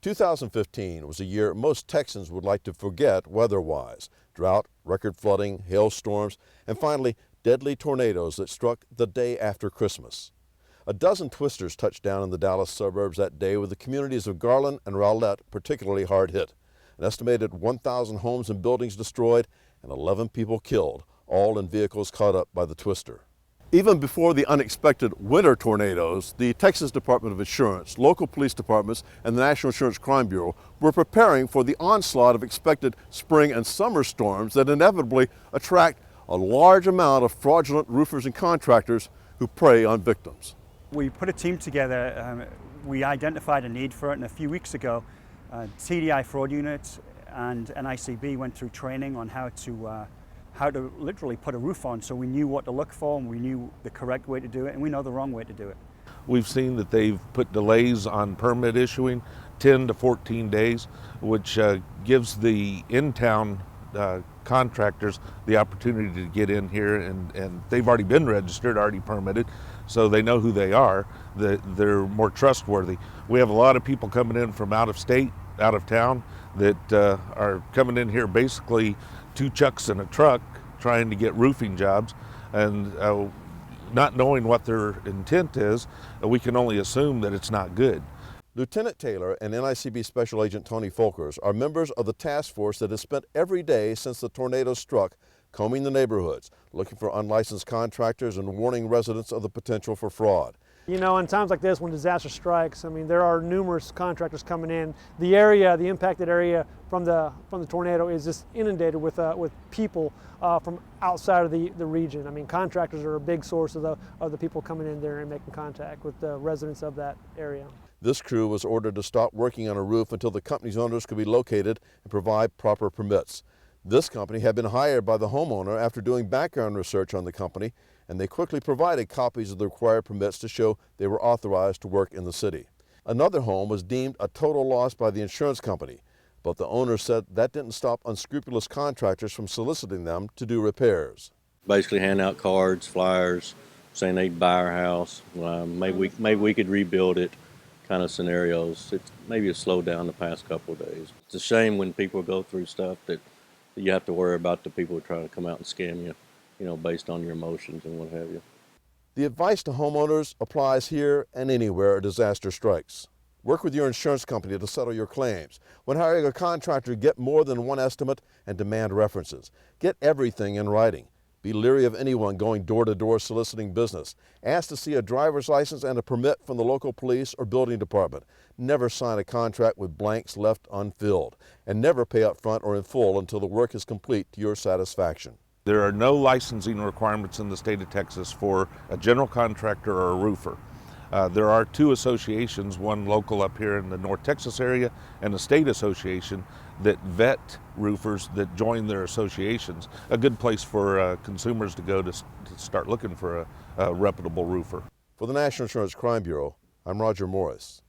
2015 was a year most Texans would like to forget weather-wise. Drought, record flooding, hailstorms, and finally deadly tornadoes that struck the day after Christmas. A dozen twisters touched down in the Dallas suburbs that day, with the communities of Garland and Rowlett particularly hard hit. An estimated 1,000 homes and buildings destroyed and 11 people killed, all in vehicles caught up by the twister. Even before the unexpected winter tornadoes, the Texas Department of Insurance, local police departments, and the National Insurance Crime Bureau were preparing for the onslaught of expected spring and summer storms that inevitably attract a large amount of fraudulent roofers and contractors who prey on victims. We put a team together. We identified a need for it, and a few weeks ago, TDI fraud units and NICB went through training on how to literally put a roof on, so we knew what to look for, and we knew the correct way to do it, and we know the wrong way to do it. We've seen that they've put delays on permit issuing, 10 to 14 days, which gives the in-town contractors the opportunity to get in here, and they've already been registered, already permitted, so they know who they are, they're more trustworthy. We have a lot of people coming in from out of state, out of town, that are coming in here basically 2 trucks and a truck trying to get roofing jobs, and not knowing what their intent is, we can only assume that it's not good. Lieutenant Taylor and NICB Special Agent Tony Folkers are members of the task force that has spent every day since the tornado struck combing the neighborhoods, looking for unlicensed contractors and warning residents of the potential for fraud. You know, in times like this when disaster strikes, I mean, there are numerous contractors coming in. The area, the impacted area from the tornado is just inundated with people from outside of the region. I mean, contractors are a big source of the people coming in there and making contact with the residents of that area. This crew was ordered to stop working on a roof until the company's owners could be located and provide proper permits. This company had been hired by the homeowner after doing background research on the company, and they quickly provided copies of the required permits to show they were authorized to work in the city. Another home was deemed a total loss by the insurance company, but the owner said that didn't stop unscrupulous contractors from soliciting them to do repairs. Basically hand out cards, flyers, saying they'd buy our house, maybe we could rebuild it, kind of scenarios. It's maybe a slowed down the past couple of days. It's a shame when people go through stuff that you have to worry about the people who try to come out and scam you, you know, based on your emotions and what have you. The advice to homeowners applies here and anywhere a disaster strikes. Work with your insurance company to settle your claims. When hiring a contractor, get more than one estimate and demand references. Get everything in writing. Be leery of anyone going door-to-door soliciting business. Ask to see a driver's license and a permit from the local police or building department. Never sign a contract with blanks left unfilled. And never pay up front or in full until the work is complete to your satisfaction. There are no licensing requirements in the state of Texas for a general contractor or a roofer. There are 2 associations, one local up here in the North Texas area and a state association that vet roofers that join their associations. A good place for consumers to go to start looking for a reputable roofer. For the National Insurance Crime Bureau, I'm Roger Morris.